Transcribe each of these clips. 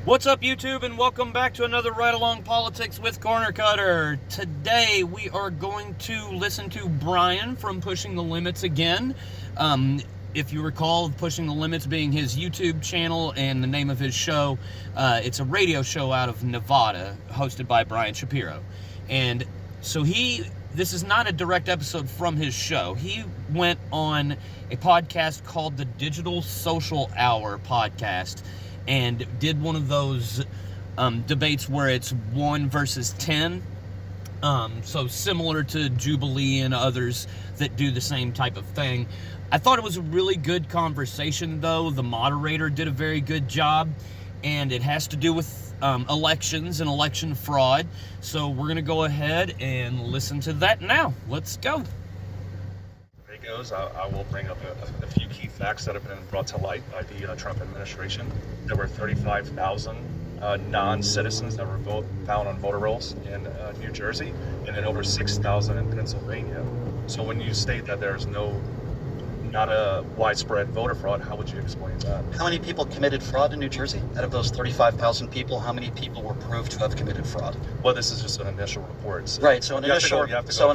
What's up, YouTube, and welcome back to another Ride Along Politics with Corner Cutter. Today we are going to listen to Brian from Pushing the Limits again. If you recall, Pushing the Limits being his YouTube channel and the name of his show, it's a radio show out of Nevada hosted by Brian Shapiro. And so this is not a direct episode from his show. He went on a podcast called the Digital Social Hour podcast and did one of those debates where it's 1 versus 10. So similar to Jubilee and others that do the same type of thing. I thought it was a really good conversation, though. The moderator did a very good job, and it has to do with elections and election fraud. So we're going to go ahead and listen to that now. Let's go. Goes, I will bring up a few key facts that have been brought to light by the Trump administration. There were 35,000 non-citizens that were found on voter rolls in New Jersey, and then over 6,000 in Pennsylvania. So when you state that there's not a widespread voter fraud, how would you explain that? How many people committed fraud in New Jersey? Out of those 35,000 people, how many people were proved to have committed fraud? Well, this is just an initial report. So right. So an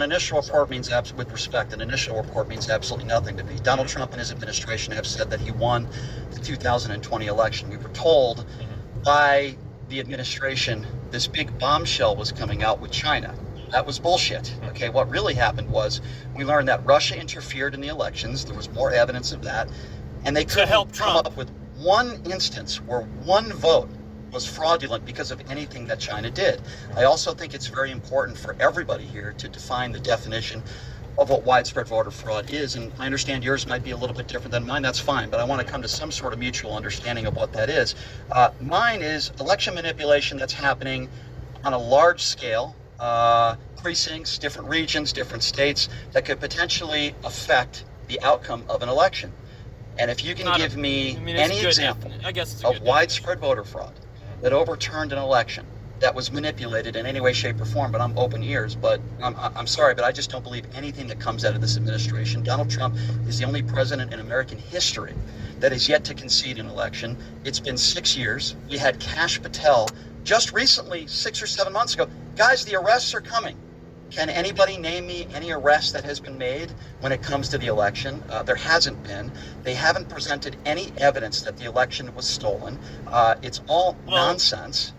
initial report means, with respect, an initial report means absolutely nothing to me. Donald Trump and his administration have said that he won the 2020 election. We were told by the administration this big bombshell was coming out with China. That was bullshit. Okay, what really happened was we learned that Russia interfered in the elections. There was more evidence of that. And they couldn't come up with one instance where one vote was fraudulent because of anything that China did. I also think it's very important for everybody here to define the definition of what widespread voter fraud is. And I understand yours might be a little bit different than mine. That's fine. But I want to come to some sort of mutual understanding of what that is. Mine is election manipulation that's happening on a large scale. Precincts, different regions, different states that could potentially affect the outcome of an election. And if you can give me any example of widespread voter fraud that overturned an election that was manipulated in any way, shape, or form, but I'm open ears, but I'm sorry, but I just don't believe anything that comes out of this administration. Donald Trump is the only president in American history that is yet to concede an election. It's been 6 years. We had Kash Patel just recently, 6 or 7 months ago. Guys, the arrests are coming. Can anybody name me any arrest that has been made when it comes to the election? There hasn't been. They haven't presented any evidence that the election was stolen. It's all nonsense.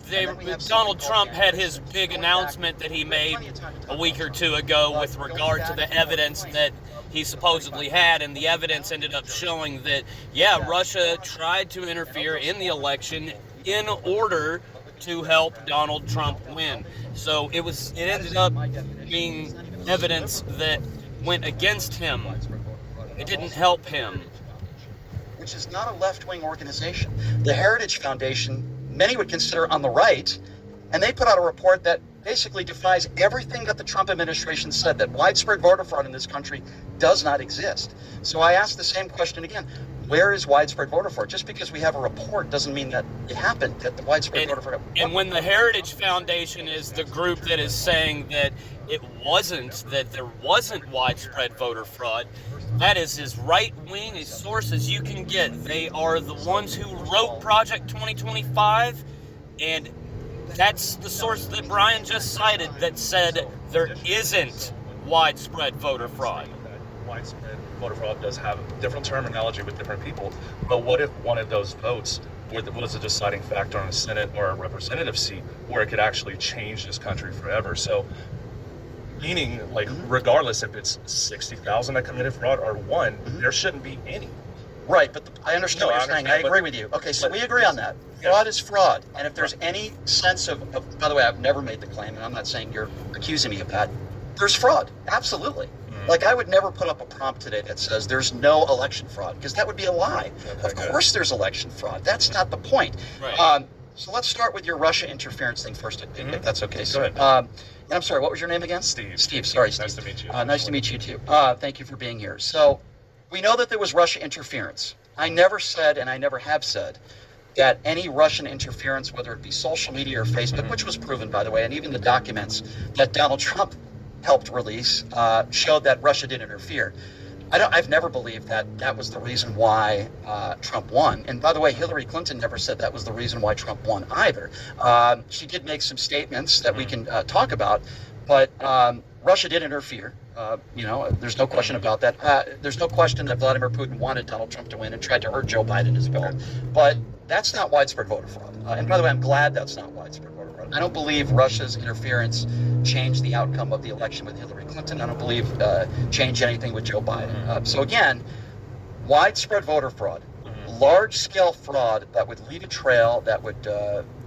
Donald Trump had his big announcement that he made a week or two ago with regard to the evidence that he supposedly had, and the evidence ended up showing that, Russia tried to interfere in the election in order to help Donald Trump win. So it ended up being evidence that went against him. It didn't help him. Which is not a left-wing organization. The Heritage Foundation, many would consider on the right, and they put out a report that basically defies everything that the Trump administration said, that widespread voter fraud in this country does not exist. So I ask the same question again. Where is widespread voter fraud? Just because we have a report doesn't mean that it happened, that the widespread voter fraud. And when the Heritage Foundation is the group that is saying that there wasn't widespread voter fraud, that is as right-wing a source as you can get. They are the ones who wrote Project 2025, and that's the source that Brian just cited that said there isn't widespread voter fraud. Widespread voter fraud does have different terminology with different people, but what if one of those votes was a deciding factor on a Senate or a representative seat where it could actually change this country forever? So, meaning, regardless if it's 60,000 that committed fraud or one, there shouldn't be any. Right, but I understand what you're saying. I agree with you. Okay, so we agree on that. Fraud is fraud. And if there's any sense of, by the way, I've never made the claim, and I'm not saying you're accusing me of that, there's fraud. Absolutely. Like, I would never put up a prompt today that says there's no election fraud, because that would be a lie. Of course there's election fraud. That's not the point. Right. So let's start with your Russia interference thing first, if that's okay. So, and I'm sorry, what was your name again? Steve. Sorry, Steve. Nice to meet you. Nice to meet you, too. Thank you for being here. So we know that there was Russia interference. I never said, and I never have said, that any Russian interference, whether it be social media or Facebook, which was proven, by the way, and even the documents that Donald Trump helped release showed that Russia did interfere. I've never believed that was the reason why Trump won. And by the way, Hillary Clinton never said that was the reason why Trump won either. She did make some statements that we can talk about, but Russia did interfere. There's no question about that. There's no question that Vladimir Putin wanted Donald Trump to win and tried to hurt Joe Biden as well. But that's not widespread voter fraud. And by the way, I'm glad that's not widespread voter fraud. I don't believe Russia's interference changed the outcome of the election with Hillary Clinton. I don't believe changed anything with Joe Biden. So again, widespread voter fraud, large-scale fraud that would leave a trail, that would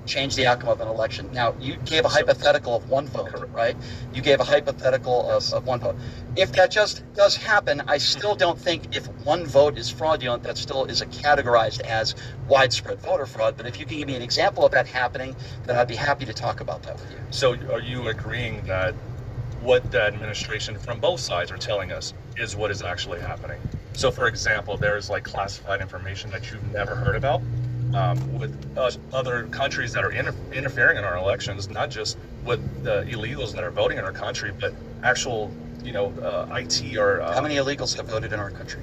change the outcome of an election. Now, you gave a hypothetical of one vote, right? You gave a hypothetical of one vote. If that just does happen, I still don't think if one vote is fraudulent, that still is categorized as widespread voter fraud. But if you can give me an example of that happening, then I'd be happy to talk about that with you. So are you agreeing that what the administration from both sides are telling us is what is actually happening? So, for example, there's like classified information that you've never heard about with other countries that are interfering in our elections, not just with the illegals that are voting in our country, but actual, IT or... How many illegals have voted in our country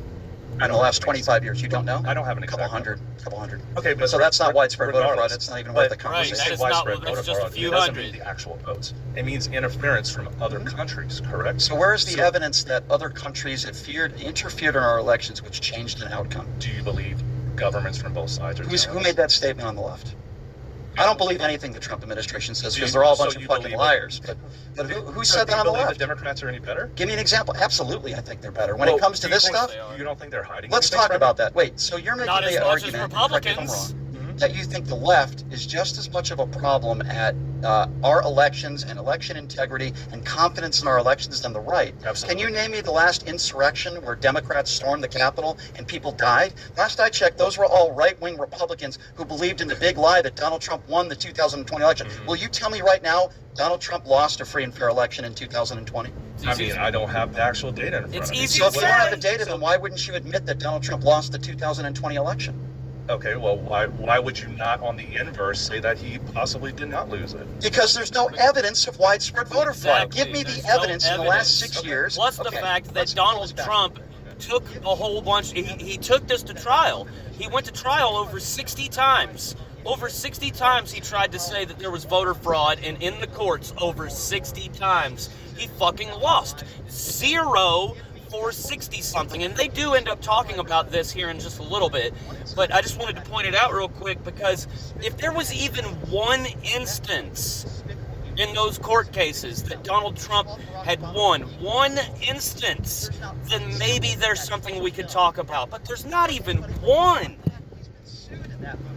in the last 25 years? You don't know? I don't have an couple exact hundred. Okay, but so that's not widespread voter fraud. It's not even worth the conversation. That's just a few it doesn't hundred. mean the actual votes. It means interference from other countries, correct? So where is the evidence that other countries have interfered in our elections, which changed an outcome? Do you believe governments from both sides are... Who made that statement on the left? I don't believe anything the Trump administration says because they're all a bunch of fucking liars. But who said that on the left? The Democrats are any better? Give me an example. Absolutely, I think they're better. When it comes to this stuff, you don't think they're hiding? Let's talk about that. Wait, so you're making the argument, correct me if I'm wrong, that you think the left is just as much of a problem at our elections and election integrity and confidence in our elections than the right. Absolutely. Can you name me the last insurrection where Democrats stormed the Capitol and people died? Last I checked, those were all right-wing Republicans who believed in the big lie that Donald Trump won the 2020 election. Will you tell me right now Donald Trump lost a free and fair election in 2020? I mean, I don't have the actual data in front of me. It's easy So to if you say. don't have the data, then why wouldn't you admit that Donald Trump lost the 2020 election? Okay, well, why would you not, on the inverse, say that he possibly did not lose it? Because there's no evidence of widespread voter fraud. Exactly. Give me There's the no evidence in the last 6 years. Plus the fact that Donald Trump took a whole bunch. He took this to trial. He went to trial over 60 times. Over 60 times he tried to say that there was voter fraud, and in the courts, over 60 times he fucking lost. 0 for 60-something, and they do end up talking about this here in just a little bit, but I just wanted to point it out real quick, because if there was even one instance in those court cases that Donald Trump had won, one instance, then maybe there's something we could talk about, but there's not even one.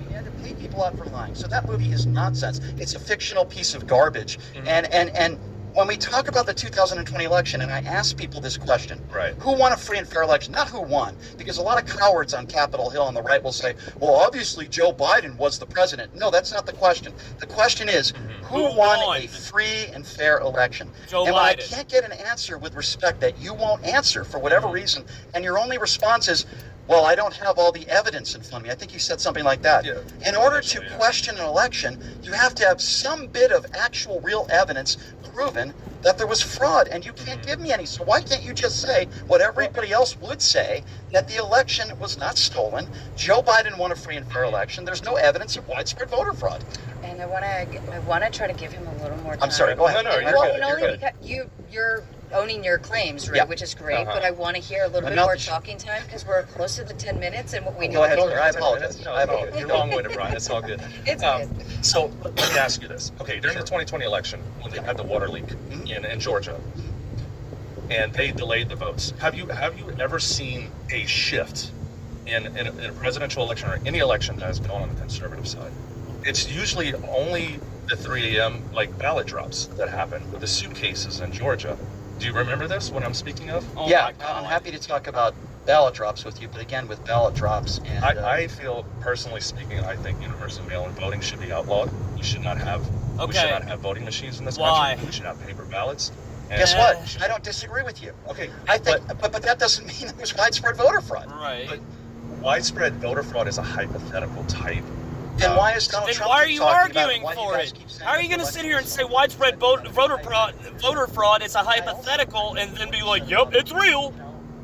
He had to pay people out for lying. So that movie is nonsense. It's a fictional piece of garbage. And when we talk about the 2020 election, and I ask people this question, right, who won a free and fair election? Not who won, because a lot of cowards on Capitol Hill on the right will say, well, obviously Joe Biden was the president. No, that's not the question. The question is, who won a free and fair election? Joe and when Biden. I can't get an answer with respect that you won't answer for whatever reason, and your only response is, well, I don't have all the evidence in front of me. I think you said something like that. Yeah. In order to question an election, you have to have some bit of actual real evidence proven that there was fraud, and you can't give me any. So why can't you just say what everybody else would say, that the election was not stolen, Joe Biden won a free and fair election, there's no evidence of widespread voter fraud? And I want to try to give him a little more time. I'm sorry, go ahead. No, you're Well, good, and you're only good. because you're owning your claims, right? Yeah. Which is great, but I want to hear a little bit Enough. more talking time because we're close to the 10 minutes and what we Go ahead, know. sir. I apologize. No, you're long-winded, Brian. It's all good. It's good. So let me ask you this. Okay, during the 2020 election, when they had the water leak in Georgia, and they delayed the votes, have you ever seen a shift in a presidential election or any election that has gone on the conservative side? It's usually only the 3 a.m. ballot drops that happen with the suitcases in Georgia. Do you remember this, what I'm speaking of? Oh Yeah, my God. I'm happy to talk about ballot drops with you, but again, with ballot drops and... I feel, personally speaking, I think universal mail-in voting should be outlawed. We should not have voting machines in this country. We should have paper ballots. And Guess what? I don't disagree with you. Okay, I think, but that doesn't mean there's widespread voter fraud. Right. but widespread voter fraud is a hypothetical type. Then why is Donald Then Trump why are keep you talking about arguing Why do you for guys it? keep saying How are you that going to the sit here and say widespread voter fraud is a hypothetical and then be like, yep, it's real?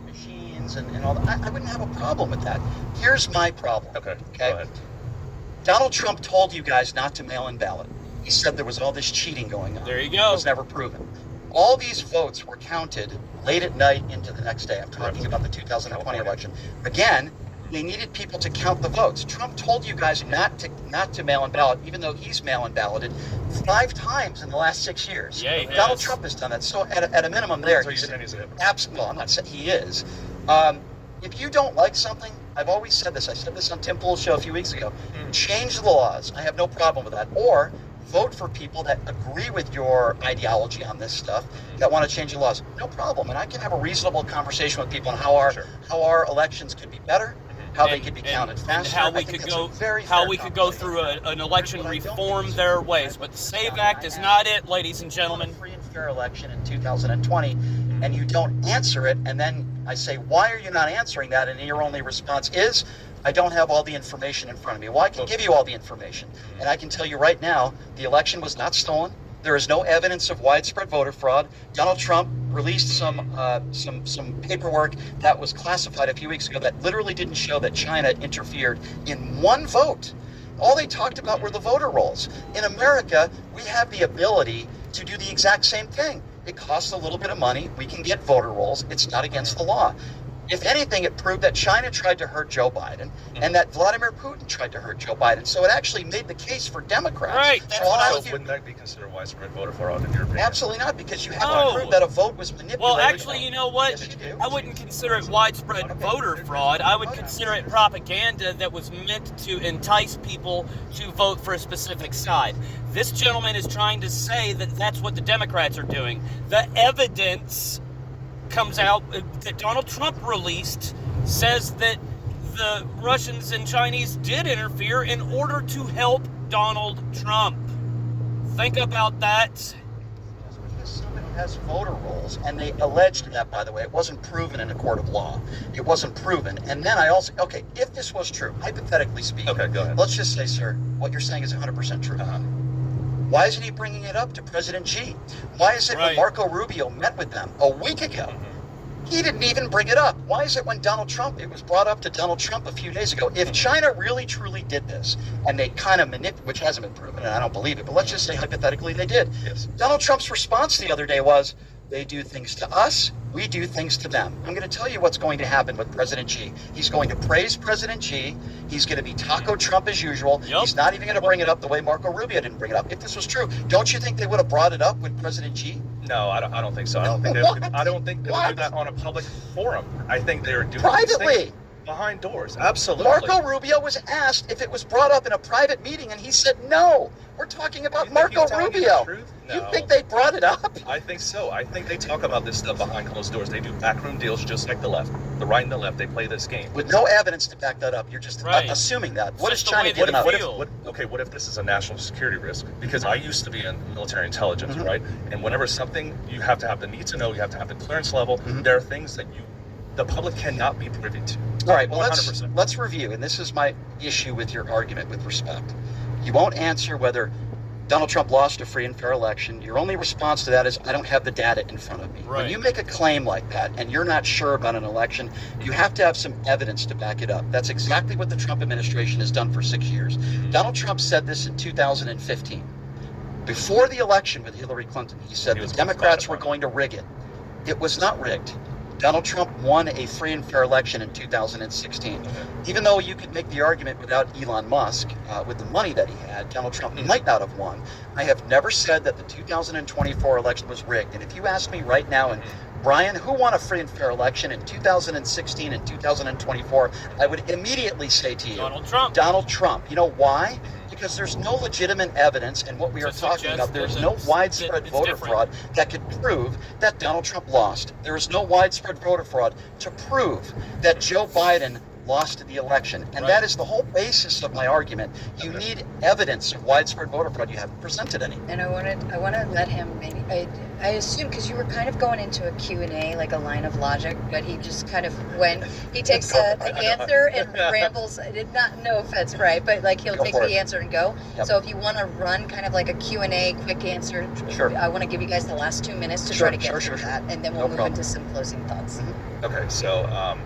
machines elections and all that. I wouldn't have a problem with that. Here's my problem. Okay. Okay. Go ahead. Donald Trump told you guys not to mail in ballot. He said there was all this cheating going on. There you It go. was never proven. All these votes were counted late at night into the next day. I'm talking about the 2020 election. Again, they needed people to count the votes. Trump told you guys not to mail in ballot, even though he's mail in balloted 5 times in the last 6 years. Yeah, he Donald has. Trump has done that. So at a minimum, there So you're he's saying he's a hypocrite? absolutely. Well, I'm not saying he is. If you don't like something, I've always said this. I said this on Tim Pool's show a few weeks ago. Change the laws. I have no problem with that. Or vote for people that agree with your ideology on this stuff, that want to change the laws. No problem. And I can have a reasonable conversation with people on how our elections could be better, how they could be counted faster. How we I think could that's go, a very how fair we could go conversation. through an election What I don't reform think their is- ways. But the SAVE Act is not it, ladies and gentlemen. Free and fair election in 2020, and you don't answer it, and then I say, why are you not answering that? And your only response is, I don't have all the information in front of me. Well, I can give you all the information, and I can tell you right now, the election was not stolen. There is no evidence of widespread voter fraud. Donald Trump released some paperwork that was classified a few weeks ago that literally didn't show that China interfered in one vote. All they talked about were the voter rolls. In America, we have the ability to do the exact same thing. It costs a little bit of money. We can get voter rolls. It's not against the law. If anything, it proved that China tried to hurt Joe Biden and that Vladimir Putin tried to hurt Joe Biden. So it actually made the case for Democrats. Right, that's So all what I I was- So wouldn't that be considered widespread voter fraud in your opinion? Absolutely not, because you have No. to prove that a vote was manipulated. Well, actually, you know what? Yes, you do. I wouldn't consider it widespread voter fraud. I would consider it propaganda that was meant to entice people to vote for a specific side. This gentleman is trying to say that that's what the Democrats are doing. The evidence comes out that Donald Trump released says that the Russians and Chinese did interfere in order to help Donald Trump. Think about that. Because somebody has voter rolls, and they alleged that, by the way. It wasn't proven in a court of law. It wasn't proven. And then I also, okay, if this was true, hypothetically speaking, Okay, go ahead. let's just say, sir, what you're saying is 100% true. Why isn't he bringing it up to President Xi? Why is it when Right. Marco Rubio met with them a week ago, he didn't even bring it up? Why is it when Donald Trump, it was brought up to Donald Trump a few days ago? If China really truly did this, and they kind of manipulated, which hasn't been proven, and I don't believe it, but let's just say hypothetically they did. Yes. Donald Trump's response the other day was, they do things to us, we do things to them. I'm going to tell you what's going to happen with President Xi. He's going to praise President Xi. He's going to be Taco Trump as usual. Yep. He's not even going to bring it up the way Marco Rubio didn't bring it up. If this was true, don't you think they would have brought it up with President Xi? No, I don't think so. I don't think they What? would, I don't think they would What? do that on a public forum. I think they are doing these Privately. things behind doors. Absolutely. Marco Rubio was asked if it was brought up in a private meeting, and he said no. We're talking about You think he's Marco telling you the Rubio. truth? You No. think they brought it up? I think so. I think they talk about this stuff behind closed doors. They do backroom deals just like the left. The right and the left, they play this game. With no evidence to back that up. You're just Right. assuming that. What is Just the way China they giving up? feel. What if this is a national security risk? Because I used to be in military intelligence, right? And whenever something, you have to have the need to know, you have to have the clearance level. There are things that the public cannot be privy to. All right, well, 100%. let's review, and this is my issue with your argument with respect. You won't answer whether Donald Trump lost a free and fair election. Your only response to that is, I don't have the data in front of me. Right. When you make a claim like that and you're not sure about an election, you have to have some evidence to back it up. That's exactly what the Trump administration has done for 6 years. Donald Trump said this in 2015. Before the election with Hillary Clinton, he said He the was Democrats were about it. going to rig it. It was not rigged. Donald Trump won a free and fair election in 2016. Even though you could make the argument without Elon Musk, with the money that he had, Donald Trump might not have won. I have never said that the 2024 election was rigged. And if you ask me right now, and Brian, who won a free and fair election in 2016 and 2024, I would immediately say to you, Donald Trump. Donald Trump. You know why? Because there's no legitimate evidence, and what we To are talking suggest about, there's that no it's- widespread it's voter different. fraud that could prove that Donald Trump lost. There is no widespread voter fraud to prove that Joe Biden lost the election. And Right. that is the whole basis of my argument. You need evidence of widespread voter fraud. You haven't presented any. And I want to let him maybe, I assume, because you were kind of going into a Q&A, like a line of logic, but he just kind of, when he takes an answer and rambles, no offense, right, but like he'll Go take for the it. answer and go. Yep. So if you want to run kind of like a Q&A, quick answer, Sure. I want to give you guys the last 2 minutes to Sure, try to get sure, through sure. that, and then No we'll move problem. into some closing thoughts. Okay, so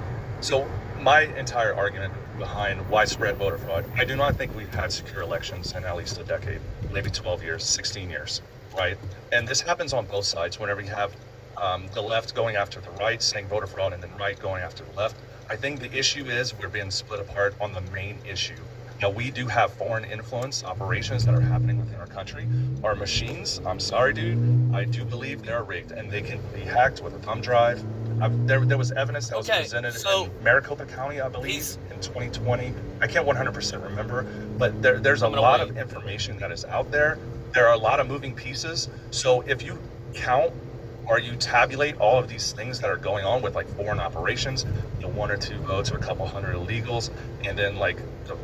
So my entire argument behind widespread voter fraud, I do not think we've had secure elections in at least a decade, maybe 12 years, 16 years, right? And this happens on both sides whenever you have the left going after the right, saying voter fraud, and then right going after the left. I think the issue is we're being split apart on the main issue. Now, we do have foreign influence operations that are happening within our country. Our machines, I'm sorry, dude, I do believe they're rigged and they can be hacked with a thumb drive. There was evidence that was presented in Maricopa County, I believe, in 2020. I can't 100% remember, but there's a lot of information that is out there. There are a lot of moving pieces. So if you count or you tabulate all of these things that are going on with like foreign operations, one or two votes or a couple hundred illegals, and then like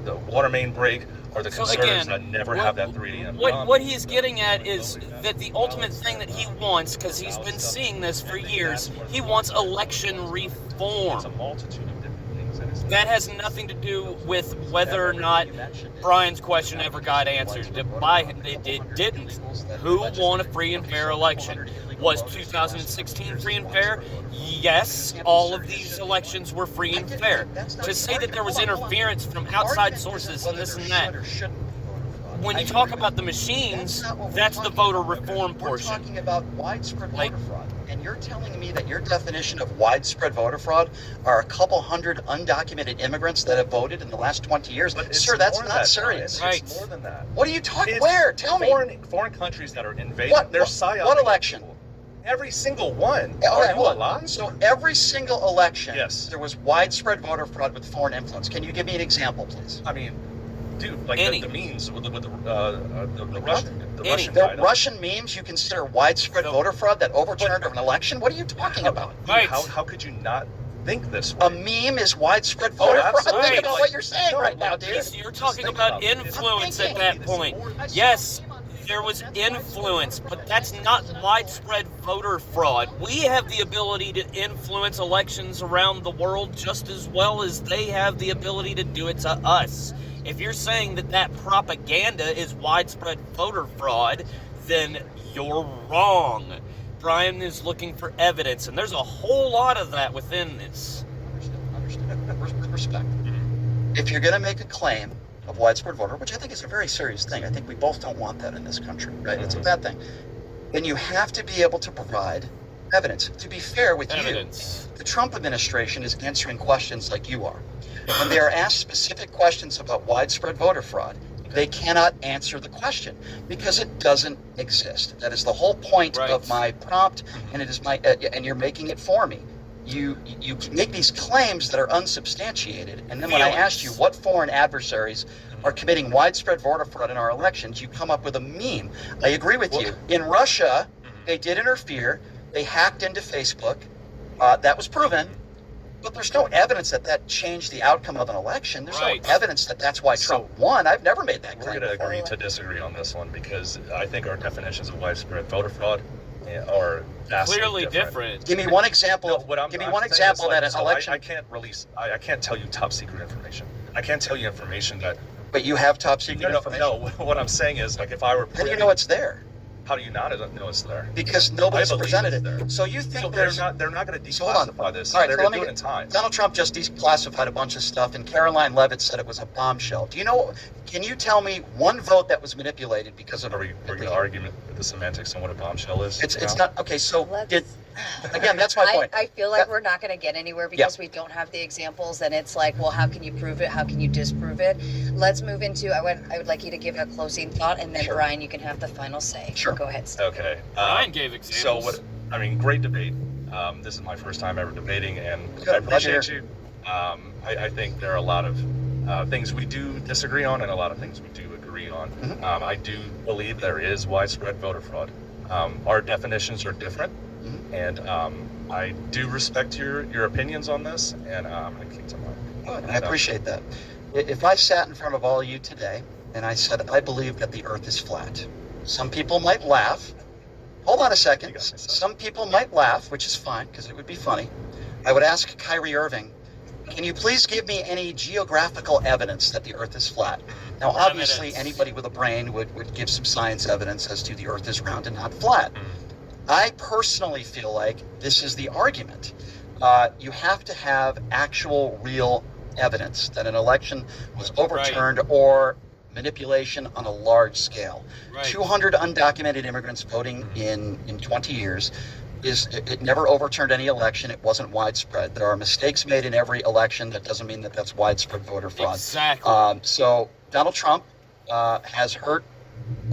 the water main break, or the conservatives that never have that 3 What he's getting at is that the ultimate thing that he wants, because he's been seeing this for years, he wants election reform. It's a multitude of different things. That has nothing to do with whether or not Brian's question ever got answered. It didn't. Who won a free and fair election? Was 2016 free and fair? Yes, all of these elections were free and fair. To say that there was interference from outside sources and this and that, when you talk about the machines, that's the voter reform portion. We're talking about widespread voter fraud. And you're telling me that your definition of widespread voter fraud are a couple hundred undocumented immigrants that have voted in the last 20 years? Sir, that's not serious. Right. It's more than that. What are you talking? Where? Tell me. Foreign countries that are invading. What election? People. Every single one. Okay, Are you hold on. alive? So every single election, yes, there was widespread voter fraud with foreign influence. Can you give me an example, please? I mean, dude, like the memes with the Russian guy. The Russian memes you consider widespread voter fraud that overturned an election? What are you talking about? Right. How could you not think this way? A meme is widespread voter fraud? Think about what you're saying right now, dude. You're talking about influence at that point. Yes, there was influence, but that's not widespread voter fraud. We have the ability to influence elections around the world just as well as they have the ability to do it to us. If you're saying that propaganda is widespread voter fraud, then you're wrong. Brian is looking for evidence, and there's a whole lot of that within this. Understood. With respect. If you're going to make a claim of widespread voter, which I think is a very serious thing, I think we both don't want that in this country, right? It's a bad thing. Then you have to be able to provide evidence. To be fair with you, the Trump administration is answering questions like you are. When they are asked specific questions about widespread voter fraud, they cannot answer the question because it doesn't exist. That is the whole point of my prompt, and it is and you're making it for me. You make these claims that are unsubstantiated, and then when I asked you what foreign adversaries are committing widespread voter fraud in our elections, you come up with a meme. I agree with you. In Russia, they did interfere. They hacked into Facebook. That was proven. But there's no evidence that changed the outcome of an election. There's no evidence that that's why Trump won. I've never made that claim. We're going to agree to disagree on this one because I think our definitions of widespread voter fraud are clearly different. Give me one example. Give me one example that an election. I can't tell you top secret information. I can't tell you information that. But you have top secret information. No. What I'm saying is, like, if I were. How do you know it's there? How do you not know it's there? Because nobody's presented it. So you think they're not going to declassify this. All right, they're going to do it in time. Donald Trump just declassified a bunch of stuff, and Caroline Leavitt said it was a bombshell. Can you tell me one vote that was manipulated because of? Are we arguing the semantics on what a bombshell is? It's not okay. So again, that's my point. I feel like we're not going to get anywhere because we don't have the examples, and it's like, well, how can you prove it? How can you disprove it? Let's move into. I would like you to give a closing thought, and then Brian, you can have the final say. Sure. Go ahead. Steve. Okay. Brian gave examples. Great debate. This is my first time ever debating, and I appreciate you. I think there are a lot of things we do disagree on, and a lot of things we do agree on. I do believe there is widespread voter fraud. Our definitions are different. And I do respect your opinions on this, and I'm going to keep to mine. I appreciate that. If I sat in front of all of you today and I said I believe that the earth is flat, some people might laugh. Hold on a second. Some people might laugh, which is fine because it would be funny. I would ask Kyrie Irving, can you please give me any geographical evidence that the earth is flat? Now, obviously, anybody with a brain would give some science evidence as to the earth is round and not flat. I personally feel like this is the argument. you have to have actual, real evidence that an election was overturned or manipulation on a large scale. Right. 200 undocumented immigrants voting in 20 years. It never overturned any election. It wasn't widespread. There are mistakes made in every election. That doesn't mean that that's widespread voter fraud. Exactly. So Donald Trump has hurt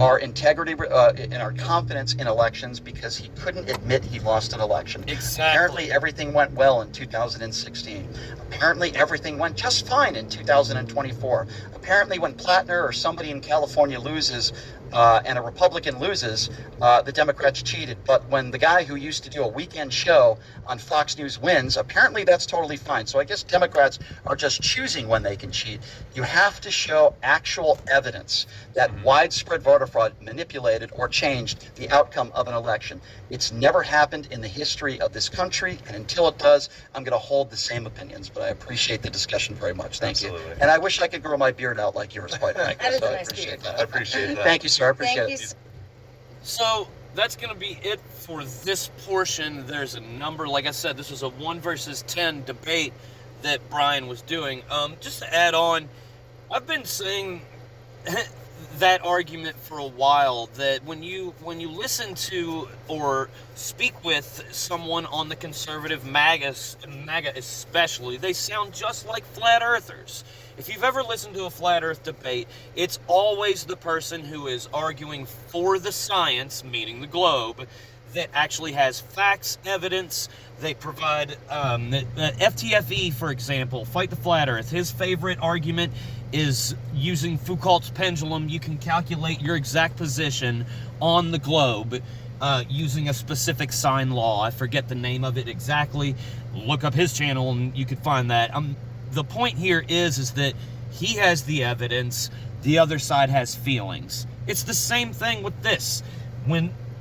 our integrity and our confidence in elections because he couldn't admit he lost an election. Exactly. Apparently everything went well in 2016. Apparently everything went just fine in 2024. Apparently when Plattner or somebody in California loses and a Republican loses, the Democrats cheated. But when the guy who used to do a weekend show on Fox News wins, apparently that's totally fine. So I guess Democrats are just choosing when they can cheat. You have to show actual evidence that widespread voter fraud manipulated or changed the outcome of an election. It's never happened in the history of this country, and until it does, I'm going to hold the same opinions. But I appreciate the discussion very much. Thank you. And I wish I could grow my beard out like yours, quite frankly. That is So a I nice appreciate beard. that. I appreciate that. Thank you, sir. I appreciate Thank it. you. So that's going to be it for this portion. There's a number, like I said, this was a 1 versus 10 debate that Brian was doing. Just to add on, I've been saying that argument for a while, that when you listen to or speak with someone on the conservative MAGA especially, they sound just like flat earthers. If you've ever listened to a flat earth debate, it's always the person who is arguing for the science, meaning the globe, that actually has facts, evidence. They provide FTFE, for example, Fight the Flat Earth. His favorite argument is using Foucault's pendulum. You can calculate your exact position on the globe using a specific sign law. I forget the name of it exactly. Look up his channel and you could find that. The point here is that he has the evidence, the other side has feelings. It's the same thing with this.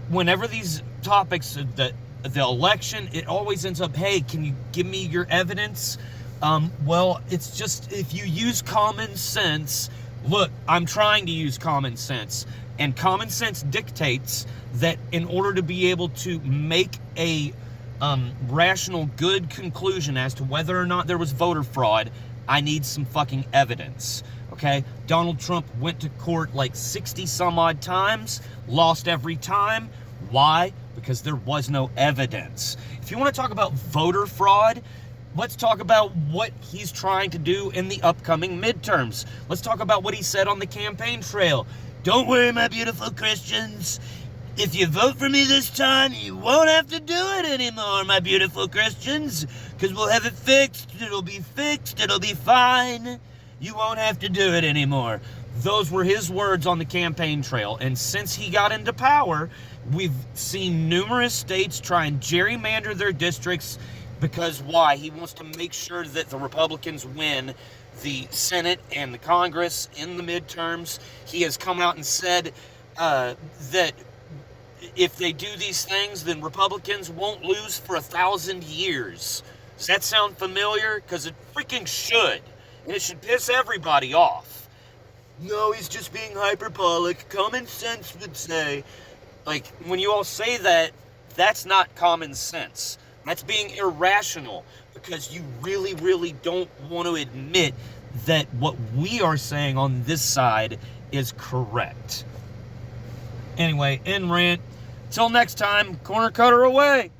Whenever these topics, the election, it always ends up, hey, can you give me your evidence? Well, it's just, if you use common sense, look, I'm trying to use common sense, and common sense dictates that in order to be able to make a rational, good conclusion as to whether or not there was voter fraud, I need some fucking evidence. Okay? Donald Trump went to court like 60 some odd times, lost every time. Why? Because there was no evidence. If you want to talk about voter fraud, let's talk about what he's trying to do in the upcoming midterms. Let's talk about what he said on the campaign trail. Don't worry, my beautiful Christians. If you vote for me this time, you won't have to do it anymore, my beautiful Christians, because we'll have it fixed. It'll be fixed. It'll be fine. You won't have to do it anymore. Those were his words on the campaign trail. And since he got into power, we've seen numerous states try and gerrymander their districts. Because why? He wants to make sure that the Republicans win the Senate and the Congress in the midterms. He has come out and said that if they do these things, then Republicans won't lose for 1,000 years. Does that sound familiar? Because it freaking should. And it should piss everybody off. No, he's just being hyperbolic. Common sense would say. Like, when you all say that, that's not common sense. That's being irrational, because you really, really don't want to admit that what we are saying on this side is correct. Anyway, end rant. Till next time, corner cutter away.